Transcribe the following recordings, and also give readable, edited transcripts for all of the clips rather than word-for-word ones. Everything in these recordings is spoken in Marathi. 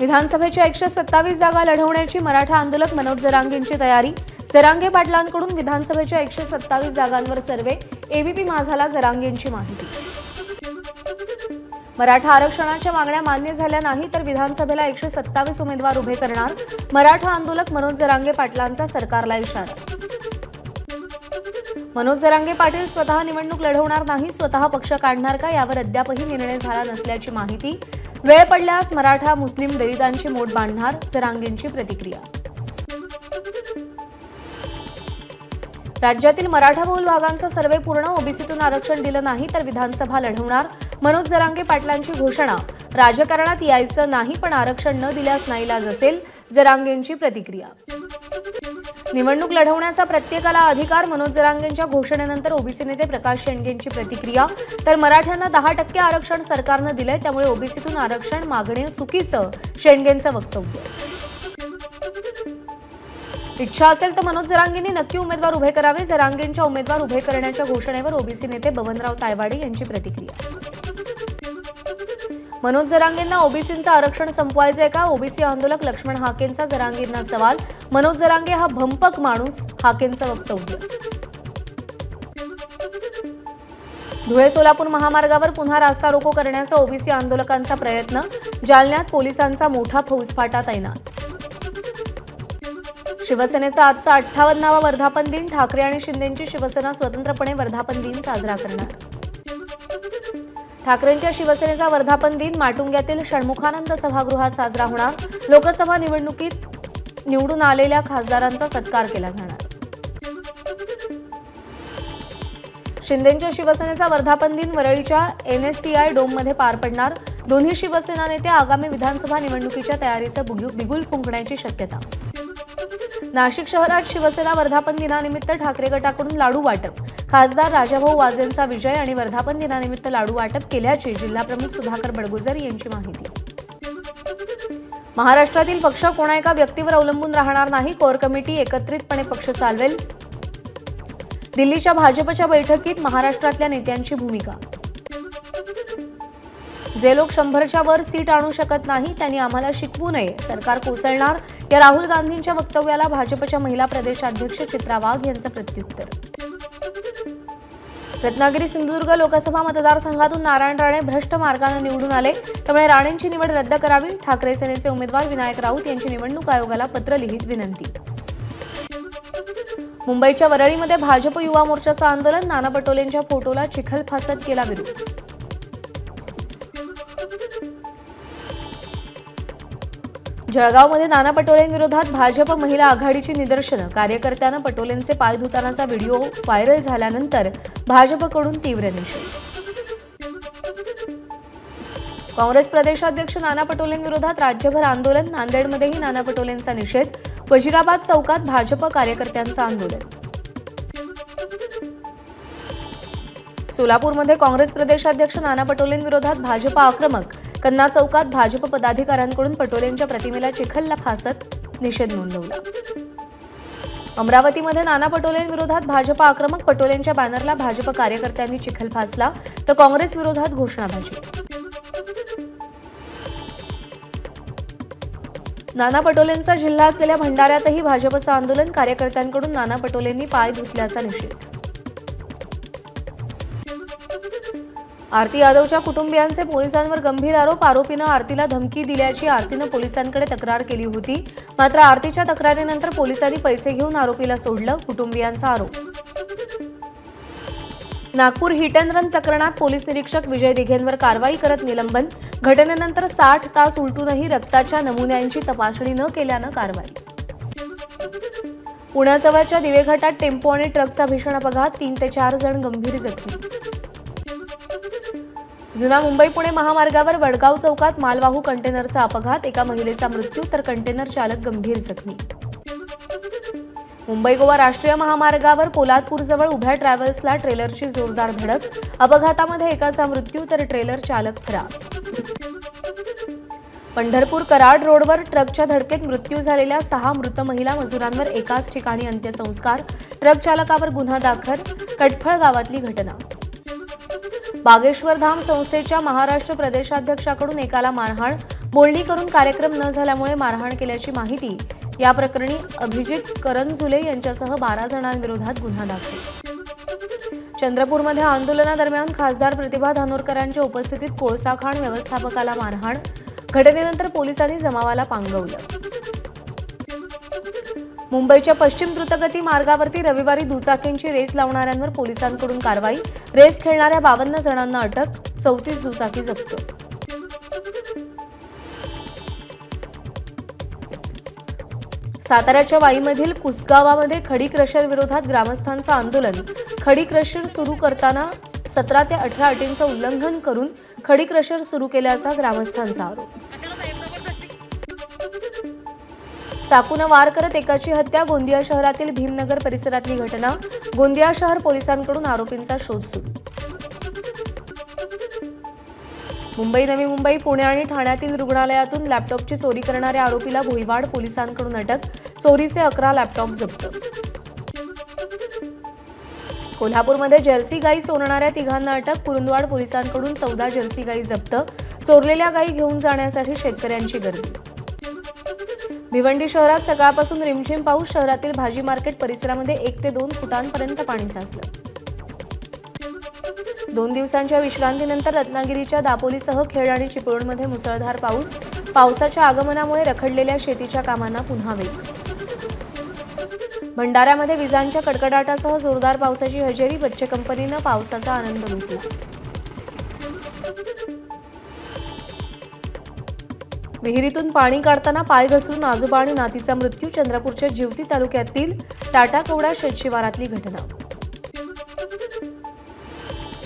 विधानसभेच्या 127 जागा लढवण्याची मराठा आंदोलक मनोज जरांगेंची तयारी। जरांगे पाटलांकडून विधानसभेच्या 127 जागांवर सर्वे। एबीपी माझाला जरांगेंची माहिती। मराठा आरक्षणाच्या मागण्या मान्य झाल्या नाही तर विधानसभेला 127 उमेदवार उभे करणार। मराठा आंदोलक मनोज जरांगे पाटलांचा सरकारला इशारा। मनोज जरांगे पाटील स्वतः निवडणूक लढवणार नाही, स्वतः पक्ष काढणार का यावर अद्यापही निर्णय झाला नसल्याची माहिती। वेळ पडल्यास मराठा मुस्लिम दलितांची मोठ बांधणार, जरांगेंची प्रतिक्रिया। राज्यातील मराठाबहुल भागांचा सर्वे पूर्ण। ओबीसीतून आरक्षण दिलं नाही तर विधानसभा लढवणार, मनोज जरांगे पाटलांची घोषणा। राजकारणात यायचं नाही पण आरक्षण न दिल्यास नाईलाज असेल, जरांगेंची प्रतिक्रिया। निवडणूक लढवण्याचा प्रत्येकाला अधिकार, मनोज जरांगेंच्या घोषणेनंतर ओबीसी नेते प्रकाश शेंडगेंची प्रतिक्रिया। तर मराठ्यांना 10% आरक्षण सरकारनं दिलंय, त्यामुळे ओबीसीतून आरक्षण मागणे चुकीचं, शेंडगेंचं वक्तव्य। इच्छा असेल तर मनोज जरांगेंनी नक्की उमेदवार उभे करावे। जरांगेंच्या उमेदवार उभे करण्याच्या घोषणेवर ओबीसी नेते बबनराव तायवाडे यांची प्रतिक्रिया। मनोज जरांगेंना ओबीसींचं आरक्षण संपवायचंय का? ओबीसी आंदोलक लक्ष्मण हाकेंचा जरांगेंना सवाल। मनोज जरांगे हा भंपक माणूस, हाकेंचं वक्तव्य। धुळे सोलापूर महामार्गावर पुन्हा रास्ता रोको करण्याचा ओबीसी आंदोलकांचा प्रयत्न। जालन्यात पोलिसांचा मोठा फौजफाटा तैनात। शिवसेनेचा आजचा 58वा वर्धापन दिन। ठाकरे आणि शिंदेंची शिवसेना स्वतंत्रपणे वर्धापन दिन साजरा करणार। ठाकरेंच्या शिवसेनेचा वर्धापन दिन माटुंग्यातील षण्मुखानंद सभागृहात साजरा होणार। लोकसभा निवडणुकीत निवडून आलेल्या खासदारांचा सत्कार केला जाणार। शिंदेंच्या शिवसेनेचा वर्धापन दिन वरळीच्या NSCI डोममध्ये पार पडणार। दोन्ही शिवसेना नेते आगामी विधानसभा निवडणुकीच्या तयारीचं बिगुल फुंकण्याची शक्यता। नाशिक शहरात शिवसेना वर्धापन दिनानिमित्त ठाकरे गटाकडून लाडू वाटप। खासदार राजाभाऊ वाजेंचा विजय आणि वर्धापन दिनानिमित्त लाडू वाटप केल्याची जिल्हाप्रमुख सुधाकर बडगुजर यांची माहिती। महाराष्ट्रातील पक्ष कोणा एका व्यक्तीवर अवलंबून राहणार नाही, कोर कमिटी एकत्रितपणे पक्ष चालवेल। दिल्लीच्या भाजपच्या बैठकीत महाराष्ट्रातल्या नेत्यांची भूमिका। जे लोक 100च्या वर सीट आणू शकत नाही त्यांनी आम्हाला शिकवू नये, सरकार कोसळणार। या राहुल गांधींच्या वक्तव्याला भाजपच्या महिला प्रदेशाध्यक्ष चित्रा वाघ यांचं प्रत्युत्तर। रत्नागिरी सिंधुदुर्ग लोकसभा मतदारसंघातून नारायण राणे भ्रष्ट मार्गाने निवडून आले, त्यामुळे राणेंची निवड रद्द करावी। ठाकरे सेनेचे उमेदवार विनायक राऊत यांची निवडणूक आयोगाला पत्र लिहित विनंती। मुंबईच्या वरळीमध्ये भाजप युवा मोर्चाचं आंदोलन। नाना पटोलेंच्या फोटोला चिखल फासत केला विरोध। जळगावमध्ये नाना पटोलेंविरोधात भाजप महिला आघाडीची निदर्शनं। कार्यकर्त्यानं पटोलेंचे पाय धुतानाचा व्हिडिओ व्हायरल झाल्यानंतर भाजपकडून तीव्र निषेध। काँग्रेस प्रदेशाध्यक्ष नाना पटोलेंविरोधात राज्यभर आंदोलन। नांदेडमध्येही नाना पटोलेंचा निषेध। वजीराबाद चौकात भाजप कार्यकर्त्यांचं आंदोलन। सोलापूरमध्ये काँग्रेस प्रदेशाध्यक्ष नाना पटोलेंविरोधात भाजप आक्रमक। कन्ना चौकात भाजप पदाधिकाऱ्यांकडून पटोलेंच्या प्रतिमेला चिखलला फासत निषेध नोंदवला। अमरावतीमध्ये नाना पटोलेंविरोधात भाजप आक्रमक। पटोलेंच्या बॅनरला भाजप कार्यकर्त्यांनी चिखल फासला तर काँग्रेस विरोधात घोषणाबाजी। नाना पटोलेंचा जिल्हा असलेल्या भंडाऱ्यातही भाजपचं आंदोलन। कार्यकर्त्यांकडून नाना पटोलेंनी पाय धुतल्याचा निषेध। आरती यादवच्या कुटुंबियांचे पोलिसांवर गंभीर आरोप। आरोपीनं आरतीला धमकी दिल्याची आरतीनं पोलिसांकडे तक्रार केली होती, मात्र आरतीच्या तक्रारीनंतर पोलिसांनी पैसे घेऊन आरोपीला सोडलं, कुटुंबियांचा आरोप। नागपूर हिट अँड रन प्रकरणात पोलीस निरीक्षक विजय दिघेंवर कारवाई करत निलंबन। घटनेनंतर 60 तास उलटूनही रक्ताच्या नमुन्यांची तपासणी न केल्यानं कारवाई। पुण्याजवळच्या दिवेघाटात टेम्पो आणि ट्रकचा भीषण अपघात। 3 ते 4 जण गंभीर जखमी। जुना मुंबई पुणे महामार्गावर वडगाव चौकात मालवाहू कंटेनरचा अपघात। एका महिलेचा मृत्यू तर कंटेनर चालक गंभीर जखमी। मुंबई गोवा राष्ट्रीय महामार्गावर पोलादपूरजवळ उभ्या ट्रॅव्हल्सला ट्रेलरची जोरदार धडक। अपघातामध्ये एकाचा मृत्यू तर ट्रेलर चालक फरार। पंढरपूर कराड रोडवर ट्रकच्या धडकेत मृत्यू झालेल्या 6 मृत महिला मजुरांवर एकाच ठिकाणी अंत्यसंस्कार। ट्रक चालकावर गुन्हा दाखल। कटफळ गावातली घटना। बागेश्वर धाम संस्थेच्या महाराष्ट्र प्रदेशाध्यक्षाकडून एकाला मारहाण, बोलणी करून कार्यक्रम न झाल्यामुळे मारहाण केल्याची माहिती। या प्रकरणी अभिजित करंजुले यांच्यासह 12 जणांविरोधात गुन्हा दाखल। चंद्रपूरमध्ये आंदोलनादरम्यान खासदार प्रतिभा धानोरकरांच्या उपस्थितीत कोळसा खाण व्यवस्थापकाला मारहाण, घटनेनंतर पोलिसांनी जमावाला पांगवलं। मुंबईच्या पश्चिम द्रुतगती मार्गावरती रविवारी दुचाकींची रेस लावणाऱ्यांवर पोलिसांकडून कारवाई, रेस खेळणाऱ्या 52 जणांना अटक, 34 दुचाकी जप्त। साताऱ्याच्या वाईमधील कुसगावामध्ये खडी क्रशर विरोधात ग्रामस्थांचं आंदोलन, खडी क्रशर सुरू करताना 17 ते 18 अटींचं उल्लंघन करून खडी क्रशर सुरू केल्याचा ग्रामस्थांचा आरोप। चाकूने वार करत एकाची हत्या, गोंदिया शहरातील भीमनगर परिसरातली घटना, गोंदिया शहर पोलिसांकडून आरोपींचा शोध सुरू। मुंबई, नवी मुंबई, पुणे आणि ठाण्यातील रुग्णालयातून लॅपटॉपची चोरी करणाऱ्या आरोपीला भोईवाड पोलिसांकडून अटक, चोरीचे 11 लॅपटॉप जप्त। कोल्हापूरमध्ये जर्सी गाई चोरणाऱ्या तिघांना अटक, कुरुंदवाड पोलिसांकडून 14 जर्सी गाई जप्त, चोरलेल्या गाई घेऊन जाण्यासाठी शेतकऱ्यांची गर्दी। भिवंडी शहरात सकाळपासून रिमझिम पाऊस, शहरातील भाजी मार्केट परिसरामध्ये 1 ते 2 फुटांपर्यंत पाणी साचलं। 2 दिवसांच्या विश्रांतीनंतर रत्नागिरीच्या दापोलीसह खेड आणि चिपळूणमध्ये मुसळधार पाऊस, पावसाच्या आगमनामुळे रखडलेल्या शेतीच्या कामांना पुन्हा वेग। भंडाऱ्यामध्ये विजांच्या कडकडाटासह जोरदार पावसाची हजेरी, बच्चे कंपनीनं पावसाचा आनंद लुटला। विहिरीतून पाणी काढताना पाय घसरून आजोबा आणि नातीचा मृत्यू, चंद्रपूरच्या जिवती तालुक्यातील टाटाकवडा शेतशिवारातली घटना।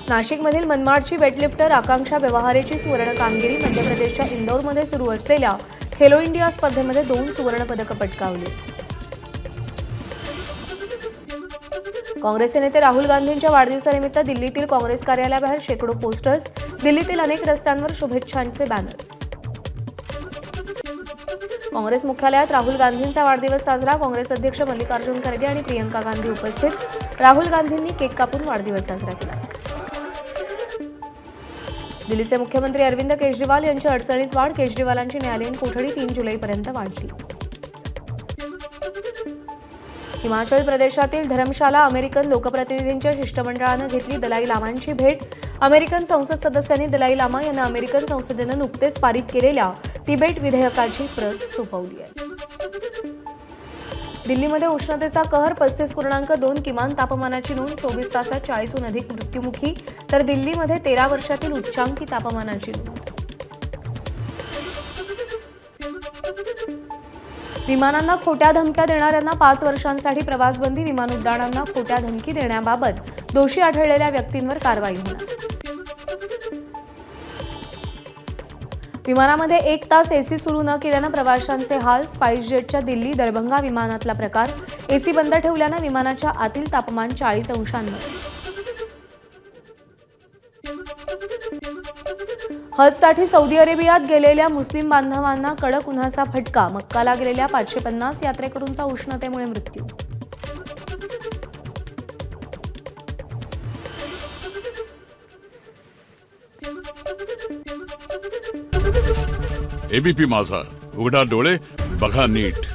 नाशिकमधील मनमाडची वेटलिफ्टर आकांक्षा व्यवहारेची सुवर्ण कामगिरी, मध्य प्रदेशच्या इंदौरमध्ये सुरू असलेल्या खेलो इंडिया स्पर्धेमध्ये 2 सुवर्ण पदकं पटकावली। काँग्रेसचे नेते राहुल गांधींच्या वाढदिवसानिमित्त दिल्लीतील काँग्रेस कार्यालयाबाहेर शेकडो पोस्टर्स, दिल्लीतील अनेक रस्त्यांवर शुभेच्छांचे बॅनर्स। काँग्रेस मुख्यालयात राहुल गांधींचा वाढदिवस साजरा, काँग्रेस अध्यक्ष मल्लिकार्जुन खरगे आणि प्रियंका गांधी उपस्थित, राहुल गांधींनी केक कापून वाढदिवस साजरा केला। दिल्लीचे मुख्यमंत्री अरविंद केजरीवाल यांच्या अडचणीत वाढ, केजरीवालांची न्यायालयीन कोठडी 3 जुलैपर्यंत वाढली। हिमाचल प्रदेशातील धर्मशाला अमेरिकन लोकप्रतिनिधींच्या शिष्टमंडळानं घेतली दलाई लामांची भेट, अमेरिकन संसद सदस्यांनी दलाई लामा यांना अमेरिकन संसदेनं नुकतेच पारित केलेल्या तिबेट विधेयकाची प्रत सोपवली आहे। दिल्लीमध्ये उष्णतेचा कहर, 35.2 किमान तापमानाची नोंद, 24 तासात 40हून अधिक मृत्युमुखी, तर दिल्लीमध्ये 13 वर्षातील उच्चांकी तापमानाची नोंद। विमानांना खोट्या धमक्या देणाऱ्यांना 5 वर्षांसाठी प्रवासबंदी, विमान उड्डाणांना खोट्या धमकी देण्याबाबत दोषी आढळलेल्या व्यक्तींवर कारवाई होणार। विमानामध्ये 1 तास एसी सुरू न केल्यानं प्रवाशांचे हाल, स्पाइस जेटच्या दिल्ली दरभंगा विमानातला प्रकार, एसी बंद ठेवल्यानं विमानाच्या आतील तापमान 40 अंशांवर। हजसाठी सौदी अरेबियात गेलेल्या मुस्लिम बांधवांना कडक उन्हाचा फटका, मक्काला गेलेल्या 550 यात्रेकरूंचा उष्णतेमुळे मृत्यू। एबीपी माझा, उघडा डोळे बघा नीट।